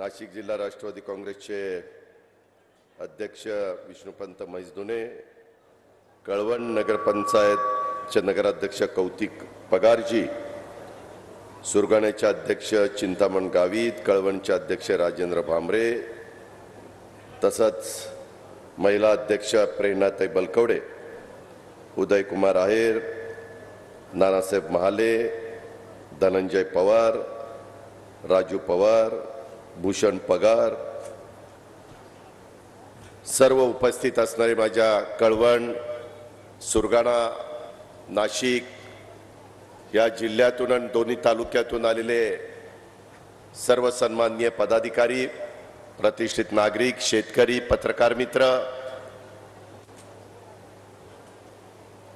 नाशिक जिल्हा राष्ट्रवादी काँग्रेसचे अध्यक्ष विष्णुपंत मैसदुने, कळवण नगरपंचायतचे नगराध्यक्ष कौतिक पगारजी, सुरगाण्याचे अध्यक्ष चिंतामण गावित, कळवणचे अध्यक्ष राजेंद्र भामरे, तसंच महिला अध्यक्ष प्रेरणाताई बलकवडे, उदयकुमार आहेर, नानासाहेब महाले, धनंजय पवार, राजू पवार, भूषण पगार, सर्व उपस्थित असणारे माझ्या कळवण, सुरगाणा, नाशिक या जिल्ह्यातून आणि दोन्ही तालुक्यातून आलेले सर्व सन्माननीय पदाधिकारी, प्रतिष्ठित नागरिक, शेतकरी, पत्रकार मित्र,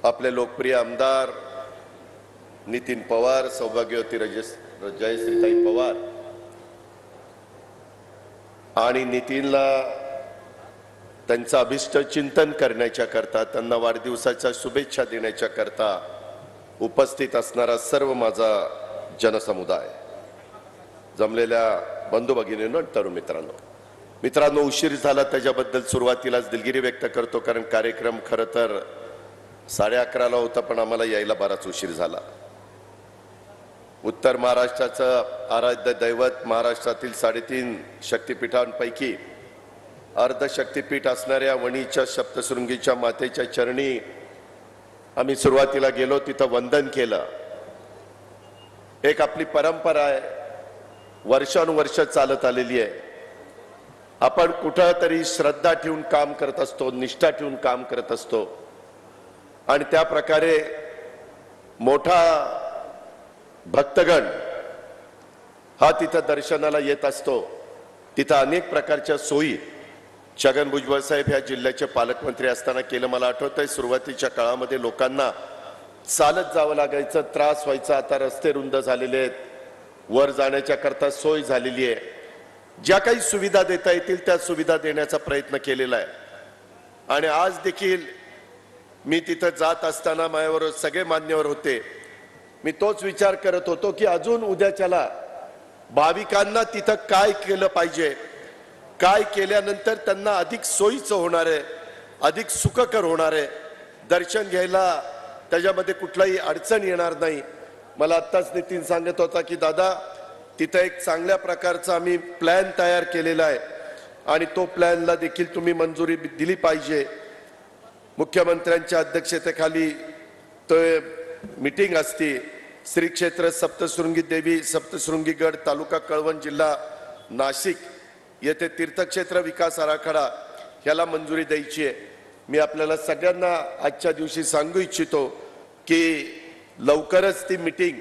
आपले लोकप्रिय आमदार नितीन पवार, सौभाग्यवती जयश्रीताई पवार आणि नितीनला त्यांचा अभिष्ट चिंतन करण्याच्या करता, त्यांना वाढदिवसाच्या शुभेच्छा देण्याच्या करता उपस्थित असणारा सर्व माझा जनसमुदाय, जमलेल्या बंधू भगिनींनो, तरुण मित्रांनो, उशीर झाला त्याच्याबद्दल सुरुवातीलाच दिलगिरी व्यक्त करतो, कारण कार्यक्रम खरं तर 11:30ला होता, पण आम्हाला यायला बराच उशीर झाला. उत्तर महाराष्ट्राचं आराध्य दैवत, महाराष्ट्रातील 3.5 शक्तिपीठांपैकी अर्धशक्तिपीठ असणाऱ्या वणीच्या सप्तशृंगीच्या मातेच्या चरणी आम्ही सुरुवातीला गेलो, तिथं वंदन केलं. एक आपली परंपरा आहे, वर्षानुवर्ष चालत आलेली आहे. आपण कुठंतरी श्रद्धा ठेवून काम करत असतो, निष्ठा ठेवून काम करत असतो, आणि त्या प्रकारे मोठा भक्तगण हा तिथं दर्शनाला येत असतो. तिथं अनेक प्रकारच्या सोयी छगन भुजबळ साहेब ह्या जिल्ह्याचे पालकमंत्री असताना केलं. मला आठवतंय सुरुवातीच्या काळामध्ये लोकांना चालत जावं लागायचं, त्रास व्हायचा. आता रस्ते रुंद झालेले आहेत, वर जाण्याच्या करता सोय झालेली आहे. ज्या काही सुविधा देता येतील त्या सुविधा देण्याचा प्रयत्न केलेला आहे. आणि आज देखील मी तिथं जात असताना माझ्यावर सगळे मान्यवर होते. मी तोच विचार करत होतो की अजून उद्याच्याला भाविकांना तिथं काय केलं पाहिजे, काय केल्यानंतर त्यांना अधिक सोयीचं होणार आहे, अधिक सुखकर होणार आहे, दर्शन घ्यायला त्याच्यामध्ये कुठलाही अडचण येणार नाही. मला आत्ताच नितीन सांगत होता की दादा तिथं एक चांगल्या प्रकारचा आम्ही प्लॅन तयार केलेला आहे आणि तो प्लॅनला देखील तुम्ही मंजुरी दिली पाहिजे. मुख्यमंत्र्यांच्या अध्यक्षतेखाली तो मीटिंग असते. श्री क्षेत्र सप्तशृंगी देवी सप्तशृंगीगड तालुका कळवण जिल्हा नाशिक येथे तीर्थक्षेत्र विकास आराखडा ह्याला मंजुरी द्यायची आहे. मी आपल्याला सगळ्यांना आजच्या दिवशी सांगू इच्छितो की लवकरच ती मीटिंग,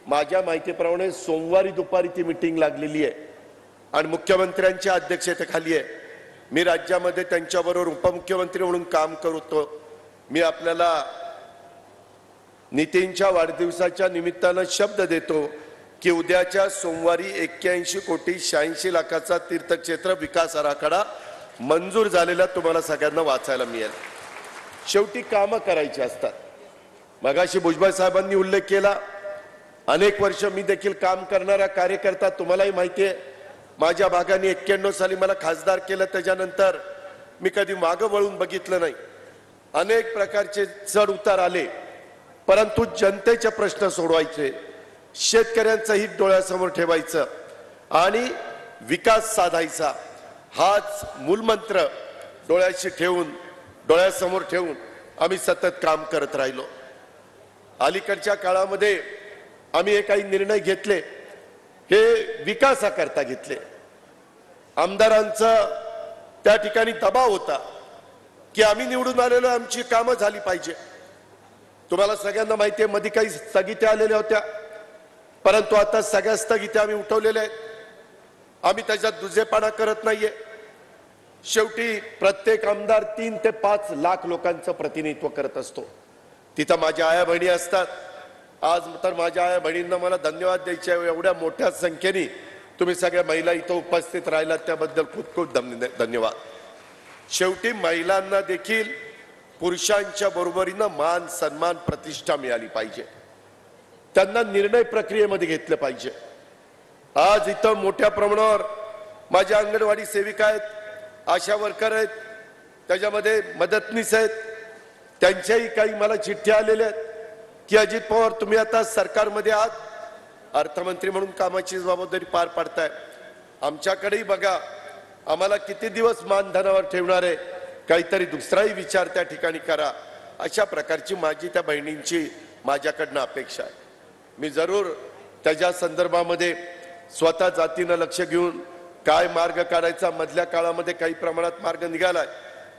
माझ्या माहितीप्रमाणे सोमवारी दुपारी ती मीटिंग लागलेली आहे आणि मुख्यमंत्र्यांच्या अध्यक्षतेखाली आहे. मी राज्यामध्ये त्यांच्याबरोबर उपमुख्यमंत्री म्हणून काम करतो. मी आपल्याला नितीनच्या वाढदिवसाच्या निमित्तानं शब्द देतो की उद्याच्या सोमवारी 81,86,86,00,000चा तीर्थक्षेत्र विकास आराखडा मंजूर झालेला तुम्हाला सगळ्यांना वाचायला मिळेल. शेवटी कामं करायची असतात. मगाशी भुजबळ साहेबांनी उल्लेख केला, अनेक वर्ष मी देखील काम करणारा कार्यकर्ता, तुम्हालाही माहिती आहे. माझ्या भागाने 91 साली मला खासदार केलं, त्याच्यानंतर मी कधी मागं वळून बघितलं नाही. अनेक प्रकारचे चढ उतार आले, परंतु जनतेचे प्रश्न सोडवायचे, शेतकऱ्यांचं हित डोळ्यासमोर ठेवायचं आणि विकास साधायचा, हाच मूलमंत्र डोळ्यासमोर ठेवून आम्ही सतत काम करत राहिलो. अलीकडच्या काळामध्ये आम्ही काही निर्णय घेतले, हे विकासाकरता घेतले. आमदारांचा त्या ठिकाणी दबाव होता की आम्ही निवडून आलेलो, आमची कामं झाली पाहिजे. तुम्हाला सगळ्यांना माहिती आहे, मध्ये काही स्थगित्या आलेल्या होत्या, परंतु आता सगळ्या स्थगित्या आम्ही उठवलेल्या आहेत. आम्ही त्याच्यात दुजेपणा करत नाहीये. शेवटी प्रत्येक आमदार 3 ते 5 लाख लोकांचं प्रतिनिधित्व करत असतो. तिथं माझ्या आया बहिणी असतात. आज तर माझ्या आया बहिणींना मला धन्यवाद द्यायचे आहे. एवढ्या मोठ्या संख्येने तुम्ही सगळ्या महिला इथं उपस्थित राहिलात, त्याबद्दल खूप खूप धन्यवाद. शेवटी महिलांना देखील पुरुषांच्या बरोबरीनं मान सन्मान प्रतिष्ठा मिळाली पाहिजे. त्यांना निर्णय प्रक्रियेमध्ये घेतलं पाहिजे. आज इथं मोठ्या प्रमाणावर माझ्या अंगणवाडी सेविका आहेत, आशा वर्कर आहेत, त्याच्यामध्ये मदतनीस आहेत, त्यांच्याही काही मला चिठ्ठ्या आलेल्या आहेत की अजित पवार तुम्ही आता सरकारमध्ये आहात, अर्थमंत्री म्हणून कामाची जबाबदारी पार पाडताय, आमच्याकडेही बघा, आम्हाला किती दिवस मानधनावर ठेवणार आहे, काहीतरी दुसराही विचार त्या ठिकाणी करा. अशा प्रकारची माझी त्या बहिणींची माझ्याकडनं अपेक्षा आहे. मी जरूर त्याच्या संदर्भामध्ये स्वतः जातीनं लक्ष घेऊन काय मार्ग काढायचा, मधल्या काळामध्ये काही प्रमाणात मार्ग निघालाय,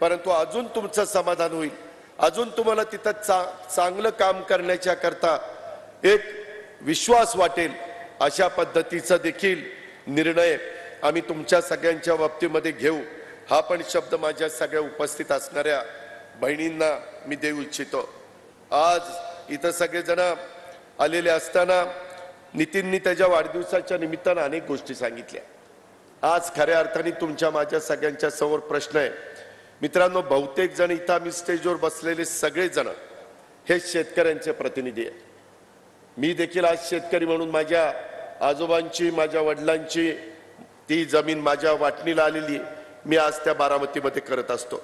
परंतु अजून तुमचं समाधान होईल, अजून तुम्हाला तिथं चांगलं काम करण्याच्या करता एक विश्वास वाटेल, अशा पद्धतीचा देखील निर्णय आम्ही तुमच्या सगळ्यांच्या बाबतीमध्ये घेऊ. हा पण शब्द माझ्या सगळ्या उपस्थित असणाऱ्या बहिणींना मी देऊ इच्छितो. आज इथं सगळेजण आलेले असताना नितीननी त्याच्या वाढदिवसाच्या निमित्तानं अनेक गोष्टी सांगितल्या. आज खऱ्या अर्थाने तुमच्या माझ्या सगळ्यांच्या समोर प्रश्न आहे. मित्रांनो, बहुतेक जण इथं आम्ही स्टेजवर बसलेले सगळेजण हे शेतकऱ्यांचे प्रतिनिधी आहेत. मी देखील आज शेतकरी म्हणून माझ्या आजोबांची, माझ्या वडिलांची ती जमीन माझ्या वाटणीला आलेली मी आज त्या बारामतीमध्ये करत असतो.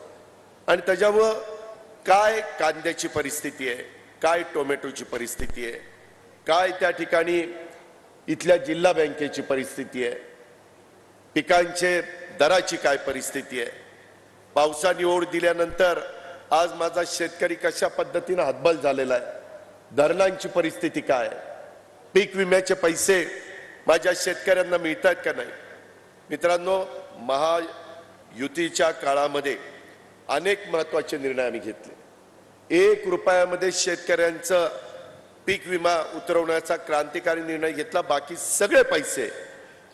आणि त्याच्यामुळं काय कांद्याची परिस्थिती आहे, काय टोमॅटोची परिस्थिती आहे, काय त्या ठिकाणी इथल्या जिल्हा बँकेची परिस्थिती आहे, पिकांचे दराची काय परिस्थिती आहे, पावसाने ओढ दिल्यानंतर आज माझा शेतकरी कशा पद्धतीने हातबल झालेला आहे, धरणांची परिस्थिती काय आहे, पीक विम्याचे पैसे माझ्या शेतकऱ्यांना मिळतात का नाही. मित्रांनो, महायुतीच्या काळामध्ये अनेक महत्त्वाचे निर्णय आम्ही घेतले. 1 रुपयामध्ये शेतकऱ्यांचं पीक विमा उतरवण्याचा क्रांतिकारी निर्णय घेतला. बाकी सगळे पैसे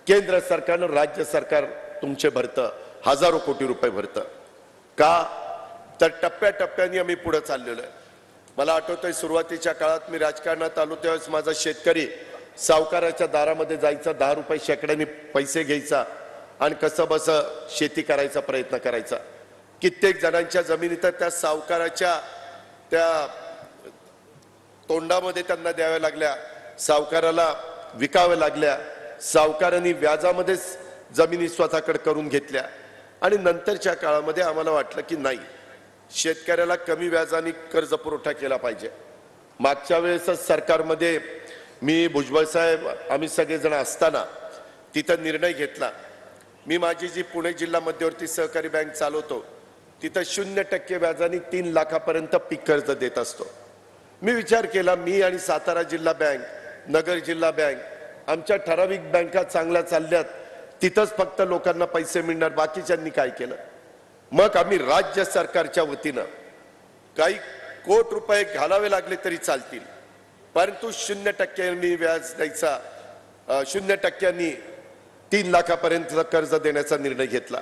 केंद्र सरकारनं, राज्य सरकार तुमचे भरतं, हजारो कोटी रुपये भरतं. का तर टप्प्याटप्प्याने आम्ही पुढे चाललेलो आहे. मला आठवतंय सुरुवातीच्या काळात मी राजकारणात आलो त्यावेळेस माझा शेतकरी सावकाराच्या दारामध्ये जायचा, 10 रुपये शेकड्याने पैसे घ्यायचा आणि कसं बसं शेती करायचा प्रयत्न करायचा. कित्येक जणांच्या जमिनी तर त्या सावकाराच्या त्या तोंडामध्ये त्यांना द्याव्या लागल्या, सावकाराला विकाव्या लागल्या, सावकारांनी व्याजामध्येच जमिनी स्वतःकडे करून घेतल्या. आणि नंतरच्या काळामध्ये आम्हाला वाटलं की नाही, शेतकऱ्याला कमी व्याजाने कर्ज पुरवठा केला पाहिजे. मागच्या वेळेसच सरकारमध्ये मी, भुजबळ साहेब, आम्ही सगळेजण असताना तिथं निर्णय घेतला. मी माझी जी पुणे जिल्हा मध्यवर्ती सहकारी बँक चालवतो तिथं 0% व्याजाने 3 लाखापर्यंत पीक कर्ज देत असतो. मी विचार केला, मी आणि सातारा जिल्हा बँक, नगर जिल्हा बँक, आमच्या ठराविक बँका चांगल्या चालल्यात, तिथंच फक्त लोकांना पैसे मिळणार, बाकीच्यांनी काय केलं. मग आम्ही राज्य सरकारच्या वतीनं काही कोटी रुपये घालावे लागले तरी चालतील, परंतु 0% व्याज द्यायचा, 0% 3 लाखापर्यंत कर्ज देण्याचा निर्णय घेतला.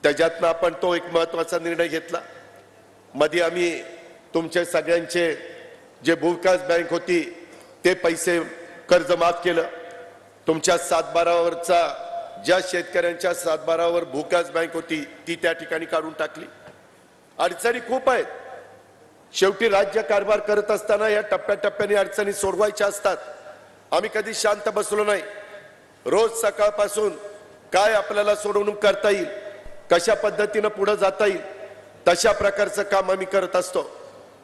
त्याच्यातनं आपण तो एक महत्वाचा निर्णय घेतला. मध्ये आम्ही तुमचे सगळ्यांचे जे भूविकास बँक होती ते पैसे कर्ज माफ केलं. तुमच्या 7/12वरचा, ज्या शेतकऱ्यांच्या 7/12वर भूविकास बँक होती ती त्या ठिकाणी काढून टाकली. अडचणी खूप आहेत. शेवटी राज्य कारभार करत असताना या टप्प्याटप्प्याने अडचणी सोडवायच्या असतात. आम्ही कधी शांत बसलो नाही. रोज सकाळपासून काय आपल्याला सोडवणूक करता येईल, कशा पद्धतीने पुढे जाता येईल, तशा प्रकारचं काम आम्ही करत असतो.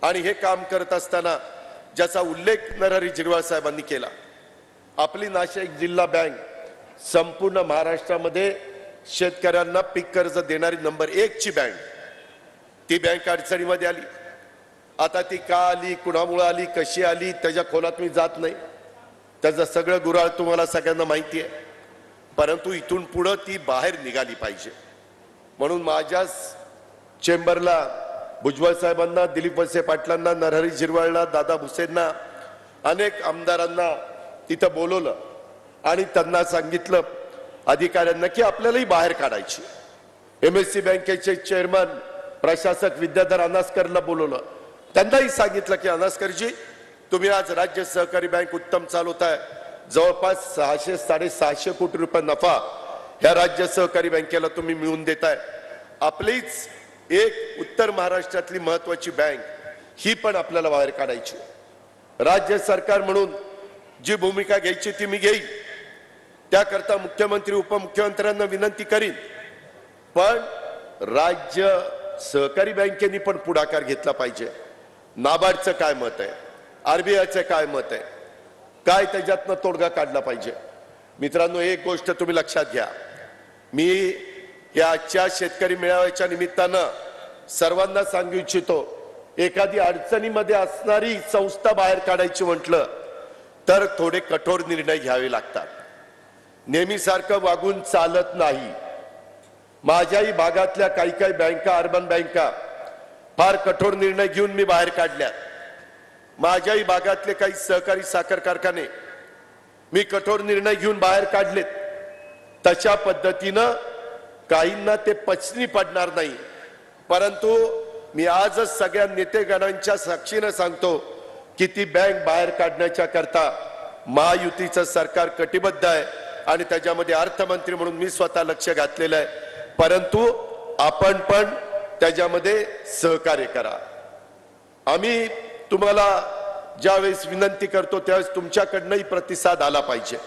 आणि हे काम करत असताना ज्याचा उल्लेख नरहरी झिरवाळ साहेबांनी केला, आपली नाशिक जिल्हा बँक संपूर्ण महाराष्ट्रामध्ये शेतकऱ्यांना पीक कर्ज देणारी नंबर 1 ची बँक, ती बँक अडचणीमध्ये आली. आता ती का आली, कुणामुळे आली, कशी आली, त्याच्या खोलात मी जात नाही. त्याचं सगळं गुराळ तुम्हाला सगळ्यांना माहिती आहे. परंतु इथून पुढे ती बाहेर निघाली पाहिजे म्हणून माझ्याच चेंबरला भुजबळ साहेबांना, दिलीप वळसे पाटलांना, नरहरी झिरवाळला, दादा भुसेंना, अनेक आमदारांना तिथं बोलवलं आणि त्यांना सांगितलं अधिकाऱ्यांना की आपल्यालाही बाहेर काढायची. MSC बँकेचे चेअरमन प्रशासक विद्याधर अनासकरला बोलवलं. त्यांनाही सांगितलं की अनासकरजी, तुम्ही आज राज्य सहकारी बँक उत्तम चालवताय, जवळपास 600-650 कोटी रुपये नफा ह्या राज्य सहकारी बँकेला तुम्ही मिळवून देताय. आपलीच एक उत्तर महाराष्ट्रातली महत्वाची बँक ही पण आपल्याला बाहेर काढायची. राज्य सरकार म्हणून जी भूमिका घ्यायची ती मी घेईन, त्याकरता मुख्यमंत्री उपमुख्यमंत्र्यांना विनंती करीन, पण राज्य सहकारी बँकेनी पण पुढाकार घेतला पाहिजे. नाबार्डचं काय मत आहे, आरबीआयचं काय मत आहे, काय त्याच्यातनं तोडगा काढला पाहिजे. मित्रांनो, एक गोष्ट तुम्ही लक्षात घ्या, मी या आजच्या शेतकरी मेळाव्याच्या निमित्तानं सर्वांना सांगू इच्छितो, एखादी अडचणीमध्ये असणारी संस्था बाहेर काढायची म्हटलं तर थोडे कठोर निर्णय घ्यावे लागतात. नेहमीसारखं वागून चालत नाही. माझ्याही भागातल्या काही काही बँका, अर्बन बँका फार कठोर निर्णय घेऊन मी बाहेर काढल्या. माझ्याही भागातले काही सहकारी साखर कारखाने मी कठोर निर्णय घेऊन बाहेर काढलेत. तशा पद्धतीनं काहींना ते पचनी पडणार नाही, परंतु मी आजच सगळ्या नेतेगणांच्या साक्षीनं सांगतो की ती बँक बाहेर काढण्याच्या करता महायुतीचं सरकार कटिबद्ध आहे आणि त्याच्यामध्ये अर्थमंत्री म्हणून मी स्वतः लक्ष घातलेलं आहे. परंतु आपण पण त्याच्यामध्ये सहकार्य करा. आम्ही तुम्हाला ज्यावेळेस विनंती करतो त्यावेळेस तुमच्याकडनंही प्रतिसाद आला पाहिजे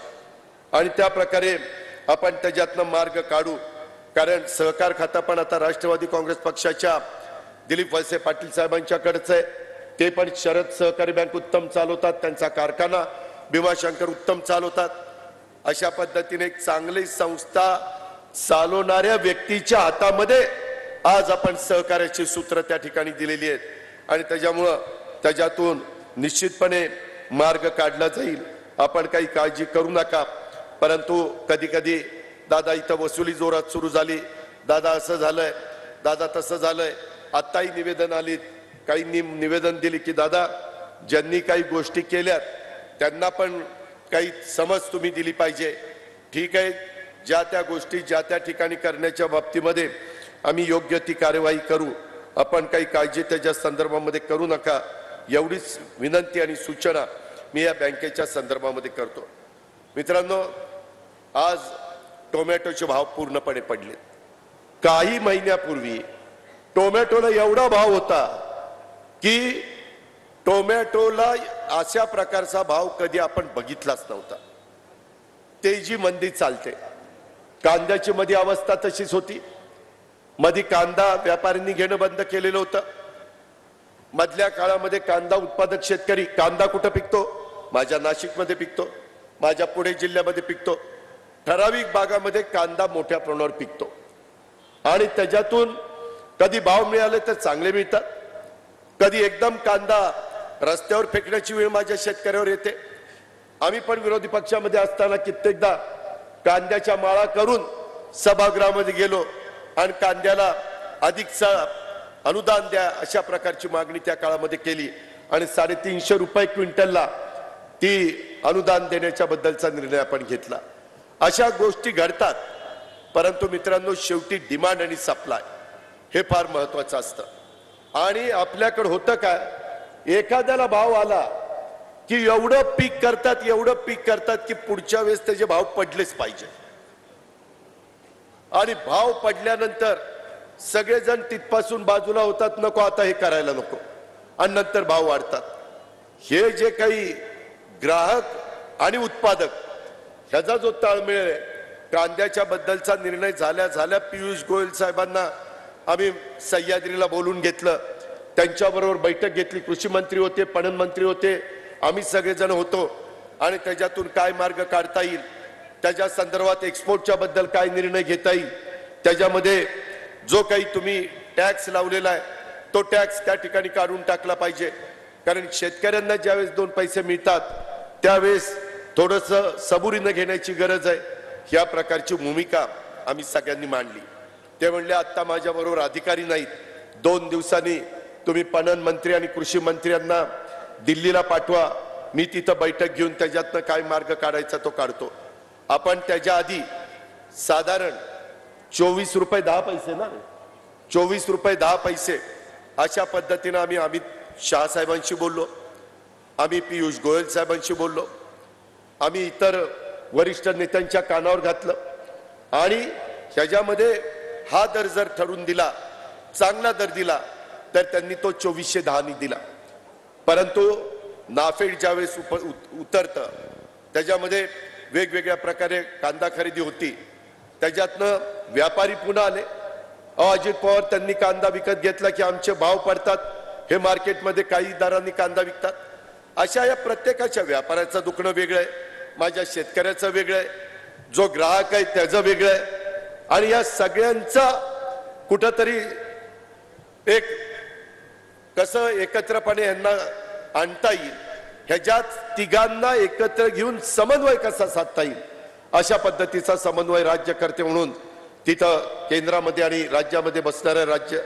आणि त्या प्रकारे आपण त्याच्यातनं मार्ग काढू. कारण सहकार खातं पण आता राष्ट्रवादी काँग्रेस पक्षाच्या दिलीप वळसे पाटील साहेबांच्याकडेच आहे. ते पण शरद सहकारी बँक उत्तम चालवतात, त्यांचा कारखाना भीमाशंकर उत्तम चालवतात. अशा पद्धतीने एक चांगली संस्था चालवणाऱ्या व्यक्तीच्या हातामध्ये आज आपण सहकार्याची सूत्र त्या ठिकाणी दिलेली आहेत आणि त्याच्यामुळं त्याच्यातून निश्चितपणे मार्ग काढला जाईल. आपण काही काळजी करू नका. परंतु कधी कधी दादा इथं वसुली जोरात सुरू झाली, दादा असं झालंय, दादा तसं झालंय. आत्ताही निवेदन आली, काही निवेदन दिली की दादा ज्यांनी काही गोष्टी केल्यात त्यांना पण काही समज तुम्ही दिली पाहिजे. ठीक आहे, ज्या त्या गोष्टी ज्या त्या ठिकाणी करण्याच्या बाबतीमध्ये आम्ही योग्य ती कार्यवाही करू. आपण काही काळजी त्याच्या संदर्भामध्ये करू नका, एवढीच विनंती आणि सूचना मी या बँकेच्या संदर्भामध्ये करतो. मित्रांनो, आज टोमॅटोचे भाव पूर्णपणे पडले. काही महिन्यापूर्वी टोमॅटोला एवढा भाव होता की टोमॅटोला अशा प्रकारचा भाव कधी आपण बघितलाच नव्हता. तेजी मंदी चालते. कांद्याची मध्ये अवस्था तशीच होती. मध्ये कांदा व्यापाऱ्यांनी घेणं बंद केलेलं होतं. मधल्या काळामध्ये कांदा उत्पादक शेतकरी, कांदा कुठं पिकतो? माझ्या नाशिकमध्ये पिकतो, माझ्या पुणे जिल्ह्यामध्ये पिकतो. ठराविक भागामध्ये कांदा मोठ्या प्रमाणावर पिकतो आणि त्याच्यातून कधी भाव मिळाले तर चांगले मिळतात, कधी एकदम कांदा रस्त्यावर फेकण्याची वेळ माझ्या शेतकऱ्यावर येते. आम्ही पण विरोधी पक्षामध्ये असताना कित्येकदा कांद्याच्या माळा करून सभागृहामध्ये गेलो आणि कांद्याला अधिकचा अनुदान द्या अशा प्रकारची मागणी त्या काळामध्ये केली आणि 350 रुपये क्विंटलला ती अनुदान देण्याच्या बद्दलचा निर्णय आपण घेतला. अशा गोष्टी घडतात. परंतु मित्रांनो, शेवटी डिमांड आणि सप्लाय हे फार महत्वाचं असतं. आणि आपल्याकडे होतं काय, एखाद्याला भाव आला की एवढं पीक करतात की पुढच्या वेळेस त्याचे भाव पडलेच पाहिजे आणि भाव पडल्यानंतर सगळेजण तिथपासून बाजूला होतात, नको आता हे करायला नको, आणि नंतर भाव वाढतात. हे जे काही ग्राहक आणि उत्पादक ह्याचा जो ताळमेळ आहे, कांद्याच्या बद्दलचा निर्णय झाल्या पियुष गोयल साहेबांना आम्ही सह्याद्रीला बोलून घेतलं, त्यांच्याबरोबर बैठक घेतली. कृषी मंत्री होते, पणन मंत्री होते, आम्ही सगळेजण होतो आणि त्याच्यातून काय मार्ग काढता येईल, त्याच्या संदर्भात एक्सपोर्टच्या बद्दल काय निर्णय घेता येईल, त्याच्यामध्ये जो काही तुम्ही टॅक्स लावलेला आहे तो टॅक्स त्या ठिकाणी काढून टाकला पाहिजे. कारण शेतकऱ्यांना ज्यावेळेस 2 पैसे मिळतात त्यावेळेस थोडंसं सबुरीनं घेण्याची गरज आहे. ह्या प्रकारची भूमिका आम्ही सगळ्यांनी मांडली. ते म्हणले आता माझ्याबरोबर अधिकारी नाहीत, 2 दिवसांनी तुम्ही पणन मंत्री आणि कृषी मंत्र्यांना दिल्लीला पाठवा, मी तिथं बैठक घेऊन त्याच्यातनं काय मार्ग काढायचा तो काढतो. आपण त्याच्या आधी साधारण 24 रुपये 10 पैसे ना, 24 रुपये 10 पैसे अशा पद्धतीनं आम्ही अमित शाह साहेबांशी बोललो, आम्ही पियुष गोयल साहेबांशी बोललो, आम्ही इतर वरिष्ठ नेत्यांच्या कानावर घातलं आणि ह्याच्यामध्ये हा दर जर ठरवून दिला, चांगला दर दिला तर त्यांनी तो 2410 दिला. परंतु नाफेड ज्यावेळेस उतरतं त्याच्यामध्ये वेगवेगळ्या प्रकारे कांदा खरेदी होती, त्याच्यातनं व्यापारी पुन्हा आले. अजित पवार त्यांनी कांदा विकत घेतला की आमचे भाव पडतात, हे मार्केटमध्ये काही दरांनी कांदा विकतात. अशा या प्रत्येकाच्या व्यापाऱ्याचं दुखणं वेगळं आहे, माझ्या शेतकऱ्याचं वेगळं आहे, जो ग्राहक आहे त्याचं वेगळं आहे. आणि या सगळ्यांचा कुठंतरी एक कसं एकत्रपणे यांना आणता येईल, ह्याच्यात तिघांना एकत्र घेऊन समन्वय कसा साधता येईल, अशा पद्धतीचा समन्वय राज्यकर्ते म्हणून तिथं केंद्रामध्ये आणि राज्यामध्ये बसणाऱ्या राज्य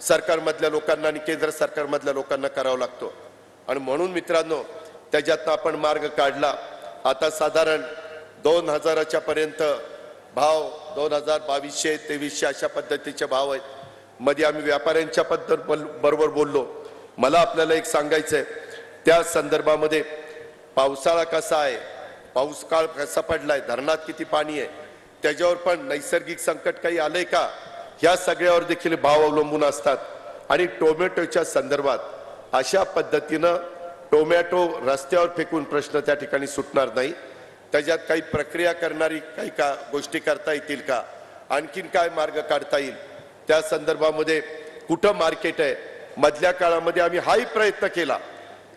सरकारमधल्या लोकांना आणि केंद्र सरकारमधल्या लोकांना करावा लागतो. आणि म्हणून मित्रांनो, त्याच्यातनं आपण मार्ग काढला. आता साधारण 2000च्या पर्यंत भाव, 2200-2300 अशा पद्धतीचे भाव आहेत. मध्ये आम्ही व्यापाऱ्यांच्या बरोबर बोललो. मला आपल्याला एक सांगायचं आहे, त्या संदर्भामध्ये पावसाळा कसा आहे, पाऊस काळ कसा पडलाय, धरणात किती पाणी आहे, त्याच्यावर पण नैसर्गिक संकट काही आलंय का, ह्या सगळ्यावर देखील भाव अवलंबून असतात. आणि टोमॅटोच्या संदर्भात अशा पद्धतीनं टोमॅटो रस्त्यावर फेकून प्रश्न त्या ठिकाणी सुटणार नाही. त्याच्यात काही प्रक्रिया करणारी काही का गोष्टी करता येतील का, आणखीन काय मार्ग काढता येईल, त्या संदर्भामध्ये कुठं मार्केट आहे. मधल्या काळामध्ये आम्ही हाही प्रयत्न केला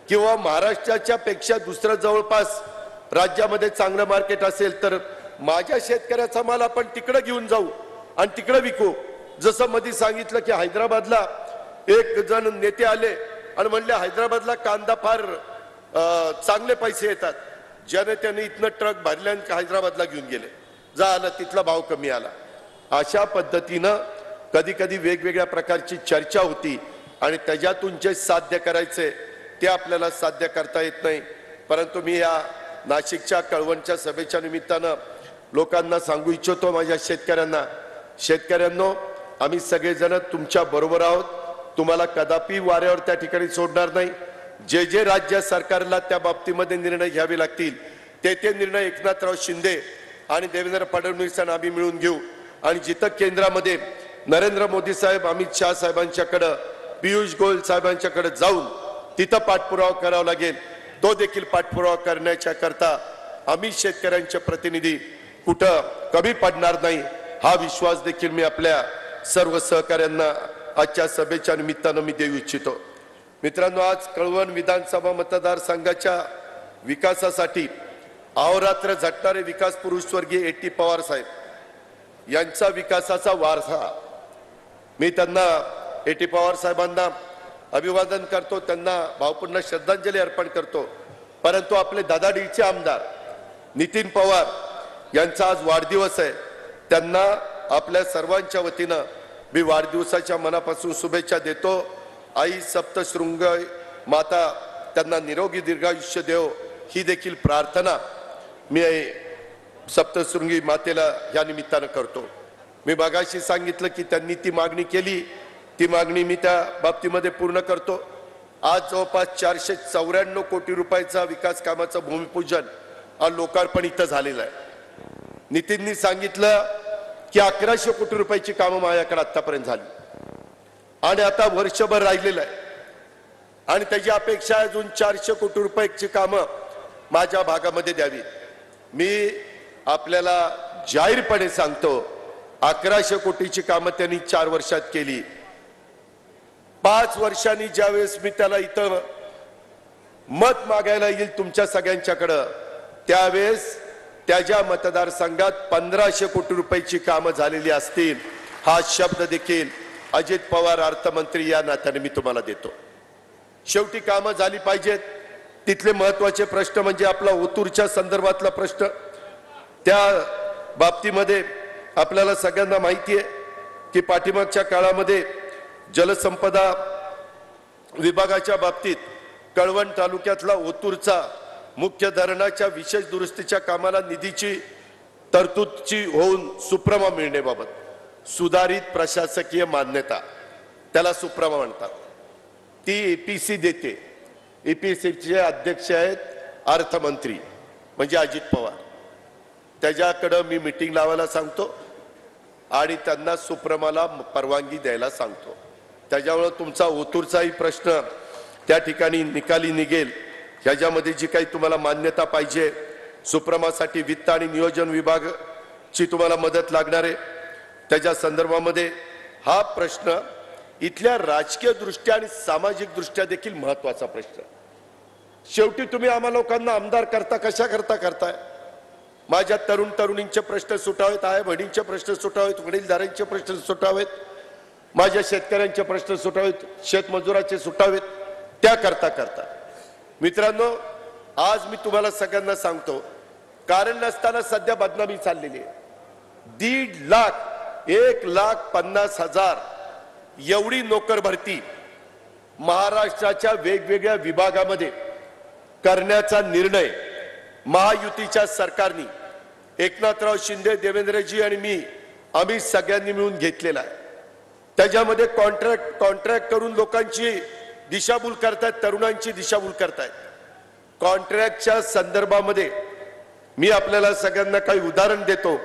किंवा महाराष्ट्राच्या पेक्षा दुसरं जवळपास राज्यामध्ये चांगलं मार्केट असेल तर माझ्या शेतकऱ्याचा माल आपण तिकडे घेऊन जाऊ आणि तिकडे विकू. जसं मध्ये सांगितलं की हैदराबादला एक जण नेते आले आणि म्हणले हैदराबादला कांदा फार चांगले पैसे येतात, ज्याने त्याने इथनं ट्रक भरले आणि हैदराबादला घेऊन गेले, झालं तिथला भाव कमी आला. अशा पद्धतीनं कधी कधी वेगवेगळ्या प्रकारची चर्चा होती आणि त्याच्यातून जे साध्य करायचे ते आपल्याला साध्य करता येत नाही. परंतु मी या नाशिकच्या कळवणच्या सभेच्या निमित्तानं लोकांना सांगू इच्छितो, माझ्या शेतकऱ्यांनो, आम्ही सगळेजण तुमच्या बरोबर आहोत. तुम्हाला कदापि वाऱ्यावर त्या ठिकाणी सोडणार नाही. जे जे राज्य सरकारला त्या बाबतीमध्ये निर्णय घ्यावे लागतील ते निर्णय एकनाथराव शिंदे आणि देवेंद्र फडणवीस आम्ही मिळून घेऊ. आणि जिथं केंद्रामध्ये नरेंद्र मोदी साहेब, अमित शाह साहेबांच्याकडे, पियुष गोयल साहेबांच्याकडे जाऊन तिथं पाठपुरावा करावा लागेल, तो देखील पाठपुरावा करण्याच्या करता आम्ही शेतकऱ्यांचे प्रतिनिधी कुठं कमी पडणार नाही, हा विश्वास देखील मी आपल्या सर्व सहकाऱ्यांना आजच्या सभेच्या निमित्तानं मी देऊ इच्छितो. मित्रांनो, आज कळवण विधानसभा मतदारसंघाच्या विकासासाठी अहोरात्र झटणारे विकास पुरुष स्वर्गीय ए.टी. पवार साहेब यांचा विकासाचा वारसा, मी त्यांना ए.टी. पवार साहेबांना अभिवादन करतो, त्यांना भावपूर्ण श्रद्धांजली अर्पण करतो. परंतु आपले दादाडीचे आमदार नितीन पवार यांचा आज वाढदिवस आहे. त्यांना आपल्या सर्वांच्या वतीनं मी वाढदिवसाच्या मनापासून शुभेच्छा देतो. आई सप्तशृंग माता त्यांना निरोगी दीर्घायुष्य देव, ही देखील प्रार्थना मी सप्तशृंगी मातेला या निमित्तानं करतो. मी मागाशी सांगितलं की त्यांनी ती मागणी केली, ती मागणी मी त्या बाबतीमध्ये पूर्ण करतो. आज जवळपास 494 कोटी रुपयाचा विकास कामाचं भूमिपूजन आणि लोकार्पण इथं झालेलं आहे. नितीननी सांगितलं की 1100 कोटी रुपयाची कामं माझ्याकडे आतापर्यंत झाली आणि आता वर्षभर राहिलेलं आहे आणि त्याची अपेक्षा अजून 400 कोटी रुपयाची कामं माझ्या भागामध्ये द्यावी. मी आपल्याला जाहीरपणे सांगतो, 1100 कोटीची कामं त्यांनी 4 वर्षात केली. 5 वर्षांनी ज्यावेळेस मी त्याला इथं मत मागायला येईल तुमच्या सगळ्यांच्याकडं, त्यावेळेस त्याच्या मतदारसंघात 1500 कोटी रुपयाची कामं झालेली असतील, हा शब्द देखील अजित पवार अर्थमंत्री या नात्याने मी तुम्हाला देतो. शेवटी कामं झाली पाहिजेत. तिथले महत्वाचे प्रश्न म्हणजे आपला ओतूरच्या संदर्भातला प्रश्न. त्या बाबतीमध्ये आपल्याला सगळ्यांना माहिती आहे की पाठीमागच्या काळामध्ये जलसंपदा विभागाच्या बाबतीत कळवण तालुक्यातला ओतूरचा मुख्य धरणाच्या विशेष दुरुस्तीच्या कामाला निधीची तरतूदची होऊन सुप्रमा मिळण्याबाबत सुधारित प्रशासकीय मान्यता, त्याला सुप्रमा म्हणतात, ती ईपीसी देते. ईपीसीचे अध्यक्ष आहेत अर्थमंत्री म्हणजे अजित पवार. त्याच्याकडे मी मीटिंग लावायला सांगतो आणि त्यांना सुप्रमाला परवानगी द्यायला सांगतो. त्याच्यामुळे तुमचा ओतूरचाही प्रश्न त्या ठिकाणी निकाली निघेल. ह्याच्यामध्ये जी काही तुम्हाला मान्यता पाहिजे, सुप्रमासाठी वित्त आणि नियोजन विभागाची तुम्हाला मदत लागणार आहे। त्याच्या संदर्भामध्ये हा प्रश्न इथल्या राजकीय दृष्ट्या आणि सामाजिक दृष्ट्या देखील महत्त्वाचा प्रश्न। शेवटी तुम्ही आम्हा लोकांना आमदार करता कशा करताय? माझ्या तरुण तरुणींचे प्रश्न सुटावेत, आई बहिणींचे प्रश्न सुटावेत, वडीलधाऱ्यांचे प्रश्न सुटावेत, माझ्या शेतकऱ्यांचे प्रश्न सुटावेत, शेतमजुराचे सुटावेत, त्या करता मित्रांनो आज मी तुम्हाला सगळ्यांना सांगतो, कारण नसताना सध्या बदनामी चाललेली आहे। 1.5 लाख 1,50,000 एवढी नोकर भरती महाराष्ट्राच्या वेगवेगळ्या विभागामध्ये करण्याचा निर्णय महायुतीच्या सरकारने एकनाथराव शिंदे, देवेंद्रजी आणि आम्ही सगळ्यांनी मिळून घेतलेला आहे। त्याच्यामध्ये कॉन्ट्रॅक्ट करून लोकांची दिशाभूल करतात, तरुणांची दिशाभूल करतात। कॉन्ट्रॅक्टच्या संदर्भामध्ये मी आपल्याला सगळ्यांना काही उदाहरण देतो।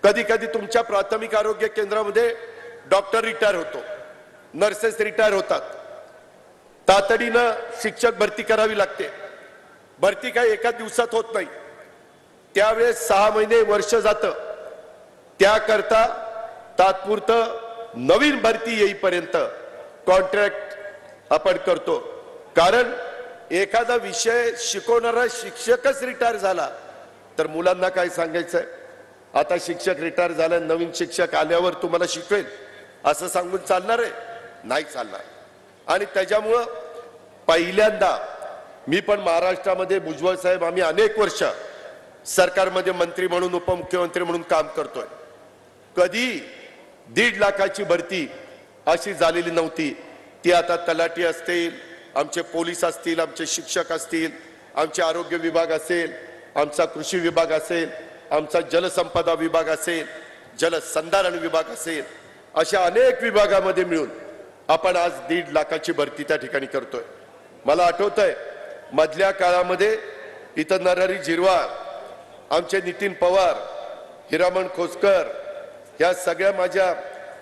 कधी कधी तुमच्या प्राथमिक आरोग्य केंद्रामध्ये डॉक्टर रिटायर होतो, नर्सेस रिटायर होतात, तातडीनं शिक्षक भरती करावी लागते। भरती काही एका दिवसात होत नाही, त्यावेळेस 6 महिने वर्ष जातं। त्याकरता तात्पुरतं नवीन भरती येईपर्यंत कॉन्ट्रॅक्ट आपण करतो, कारण एखादा विषय शिकवणारा शिक्षकच रिटायर झाला तर मुलांना काय सांगायचंय? आता शिक्षक रिटायर झाला, नवीन शिक्षक आल्यावर तुम्हाला शिकवेल असं सांगून चालणार आहे? नाही चालणार। आणि त्याच्यामुळं पहिल्यांदा मी पण महाराष्ट्रामध्ये भुजबळ साहेब आम्ही अनेक वर्ष सरकारमध्ये मंत्री म्हणून, उपमुख्यमंत्री म्हणून काम करतोय। कधी 1.5 लाखाची भरती अशी झालेली नव्हती। ती आता तलाठी असतील, आमचे पोलीस असतील, आमचे शिक्षक असतील, आमचे आरोग्य विभाग असेल, आमचा कृषी विभाग असेल, आमचा जलसंपदा विभाग असेल, जलसंधारण विभाग असेल, अशा अनेक विभागामध्ये मिळून आपण आज 1.5 लाखाची भरती त्या ठिकाणी करतोय। मला आठवतंय मधल्या काळामध्ये इथं नरहरी झिरवाळ, आमचे नितीन पवार, हिरामण खोसकर या सगळ्या माझ्या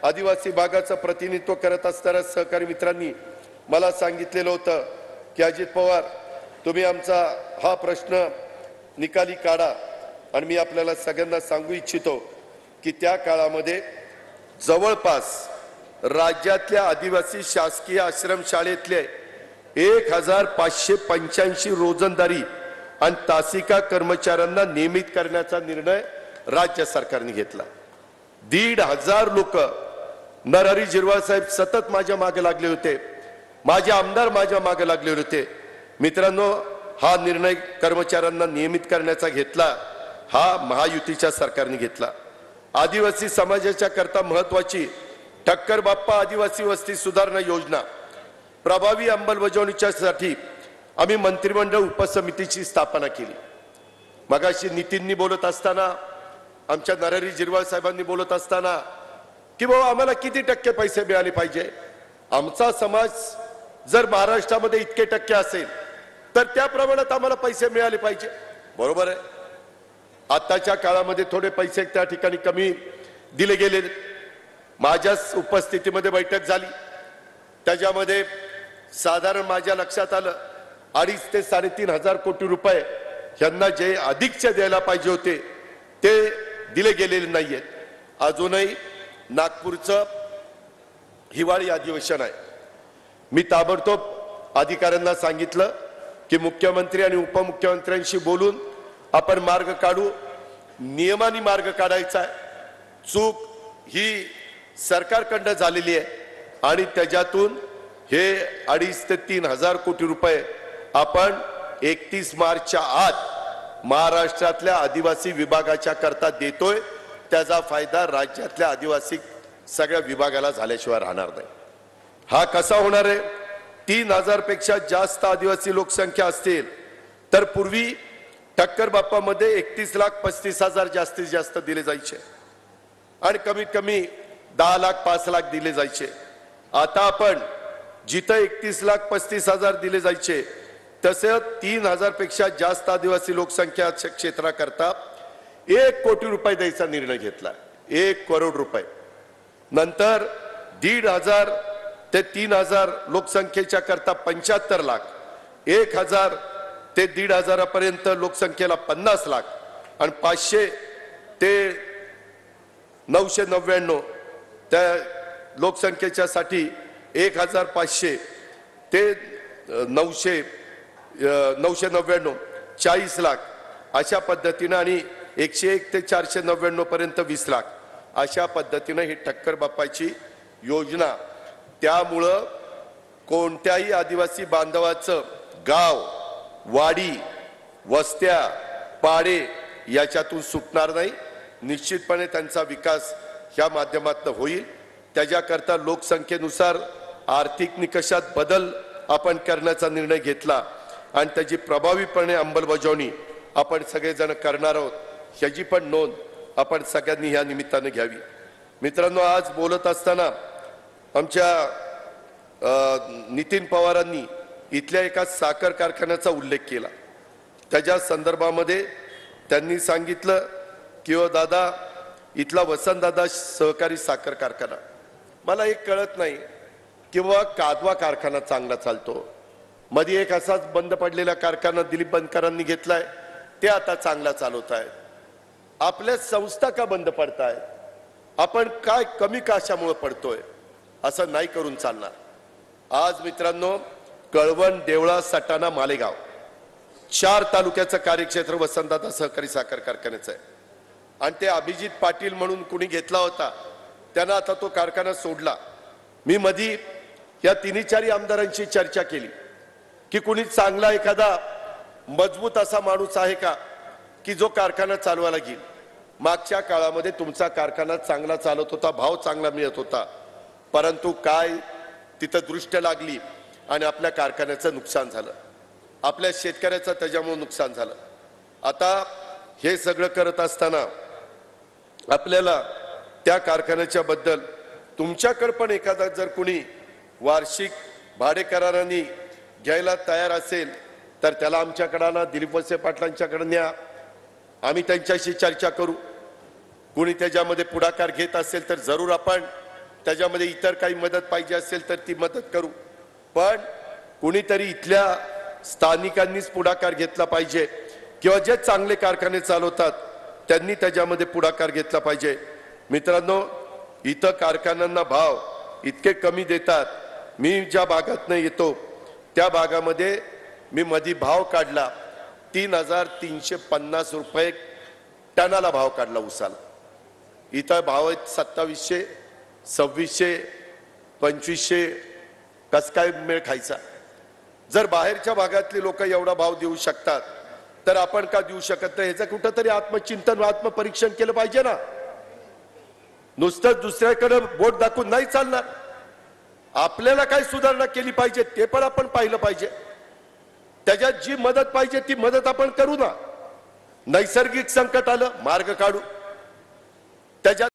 आदिवासी भागाचं प्रतिनिधित्व करत असणाऱ्या सहकारी मित्रांनी मला सांगितलेलं होतं की अजित पवार तुम्ही आमचा हा प्रश्न निकाली काढा। आणि मी आपल्याला सगळ्यांना सांगू इच्छितो की त्या काळामध्ये जवळपास राज्यातल्या आदिवासी शासकीय आश्रमशाळेतले 1,585 रोजंदारी आणि तासिका कर्मचाऱ्यांना नियमित करण्याचा निर्णय राज्य सरकारने घेतला। 1,500 लोक नरहरी झिरवाळ साहेब सतत माझ्या मागे लागले होते, माझे आमदार माझ्या मागे लागले होते। मित्रांनो हा निर्णय कर्मचाऱ्यांना नियमित करण्याचा घेतला, हा महायुतीच्या सरकारने घेतला। आदिवासी समाजाच्या करता महत्वाची ठक्कर बाप्पा आदिवासी वस्ती सुधारणा योजना प्रभावी अंमलबजावणीसाठी आम्ही मंत्रिमंडळ उपसमितीची स्थापना केली। मगाशी नितीननी बोलत असताना, आमच्या नरहरी झिरवाळ साहेबांनी बोलत असताना की बाबा आम्हाला किती टक्के पैसे मिळाले पाहिजे, आमचा समाज जर महाराष्ट्रामध्ये इतके टक्के असेल तर त्या प्रमाणात आम्हाला पैसे मिळाले पाहिजे। बरोबर आहे, आताच्या काळामध्ये थोडे पैसे त्या ठिकाणी कमी दिले गेले। माझ्या उपस्थितीमध्ये बैठक झाली, त्याच्यामध्ये साधारण माझ्या लक्षात आलं 2.5 ते 3.5 हजार कोटी रुपये यांना जे अधिकचे द्यायला पाहिजे होते ते दिले गेलेले नाहीयेत। अजूनही नागपूरचं हिवाळी अधिवेशन आहे। मी ताबडतोब अधिकाऱ्यांना सांगितलं की मुख्यमंत्री आणि उपमुख्यमंत्र्यांशी बोलून आपण मार्ग काढू, नियमाने मार्ग काढायचा आहे। चूक ही सरकारकडून झालेली आहे आणि त्याच्यातून हे 2.5 ते 3 हजार कोटी रुपये आपण 31 मार्चच्या आत महाराष्ट्रातल्या आदिवासी विभागाच्या करता देतोय। त्याचा फायदा राज्यातल्या आदिवासी सगळ्या विभागाला झाल्याशिवाय राहणार नाही। हा कसा होणार आहे? 3,000 पेक्षा जास्त आदिवासी लोकसंख्या असतील तर पूर्वी ठक्कर बाप्पामध्ये 31,35,000 जास्तीत जास्त दिले जायचे आणि कमीत कमी 10 लाख 5 लाख दिले जायचे। आता आपण जिथं 31,35,000 दिले जायचे तसे 3,000 पेक्षा जास्त आदिवासी लोकसंख्या क्षेत्राकरता 1 कोटी रुपये द्यायचा निर्णय घेतला। 1 करोड रुपये। नंतर 1,500 ते 3,000 लोकसंख्येच्या करता 75 लाख, 1,000 ते 1,500 पर्यंत लोकसंख्येला 50 लाख आणि 500 ते 999 त्या लोकसंख्येच्या साठी 1,500 ते 999 40 लाख अशा पद्धतीने आणि 101 ते 499 पर्यंत 20 लाख अशा पद्धतीने ही ठक्कर बाप्पाची योजना त्यामुळं कोणत्याही आदिवासी बांधवाचं गाव वाडी वस्त्या पाडे याच्यातून सुटणार नाही निश्चितपणे त्यांचा विकास ह्या माध्यमातून होईल त्याच्याकरता लोकसंख्येनुसार आर्थिक निकषात बदल आपण करण्याचा निर्णय घेतला आणि त्याची प्रभावीपणे अंमलबजावणी आपण सगळेजण करणार आहोत ह्याची पण नोंद आपण सगळ्यांनी ह्या निमित्ताने घ्यावी मित्रांनो आज बोलत असताना आमच्या नितीन पवारांनी इथल्या एका साखर कारखान्याचा उल्लेख केला त्याच्या संदर्भामध्ये त्यांनी सांगितलं की ओ दादा इथला वसंतदादा सहकारी साखर कारखाना मला एक कळत नाही किंवा कादवा कारखाना चांगला चालतो मध्ये एक असाच बंद पडलेला कारखाना दिलीप बनकरांनी घेतलाय ते आता चांगला चालवत आहे आपल्या संस्था का बंद पडताय आपण काय कमी कशामुळे पडतोय असं नाही करून चालणार आज मित्रांनो कळवण देवळा सटाणा मालेगाव 4 तालुक्याचं कार्यक्षेत्र वसंतदादा सहकारी साखर कारखान्याचं आहे आणि ते अभिजित पाटील म्हणून कुणी घेतला होता त्यानं आता तो कारखाना सोडला मी मधी या 3-4 आमदारांची चर्चा केली की कुणी चांगला एखादा मजबूत असा माणूस आहे का की जो कारखाना चालवायला घेईल मागच्या काळामध्ये तुमचा कारखाना चांगला चालत होता भाव चांगला मिळत होता परंतु काय तिथं दृष्ट लागली आणि आपल्या कारखान्याचं नुकसान झालं आपल्या शेतकऱ्याचं त्याच्यामुळे नुकसान झालं आता हे सगळं करत असताना आपल्याला त्या कारखान्याच्या बद्दल तुमच्याकडे पण एखादा जर कोणी वार्षिक भाडे करारांनी घ्यायला तयार असेल तर त्याला आमच्याकडे ना दिलीप वळसे पाटलांच्याकडे न्या आम्ही त्यांच्याशी चर्चा करू कोणी त्याच्यामध्ये पुढाकार घेत असेल तर जरूर आपण त्याच्यामध्ये इतर काही मदत पाहिजे असेल तर ती मदत करू पण कोणीतरी इथल्या स्थानिकांनीच पुढाकार घेतला पाहिजे किंवा जे चांगले कारखाने चालवतात त्यांनी त्याच्यामध्ये पुढाकार घेतला पाहिजे मित्रांनो इथं कारखान्यांना भाव इतके कमी देतात मी ज्या भागातनं येतो त्या भागामध्ये मी मधी भाव काढला 3,350 रुपये टनाला भाव काढला उसाला इथं भाव आहेत 2700 2600 2500 कस काय मेळ खायचा जर बाहेरच्या भागातली लोक एवढा भाव देऊ शकतात तर आपण का देऊ शकत नाही ह्याचं कुठंतरी आत्मचिंतन आत्मपरीक्षण केलं पाहिजे ना नुसतं दुसऱ्याकडे बोट दाखवून नाही चालणार आपल्याला काय सुधारणा केली पाहिजे ते पण आपण पाहिलं पाहिजे त्याच्यात जी मदत पाहिजे ती मदत आपण करू ना नैसर्गिक संकट आलं मार्ग काढू त्याच्यात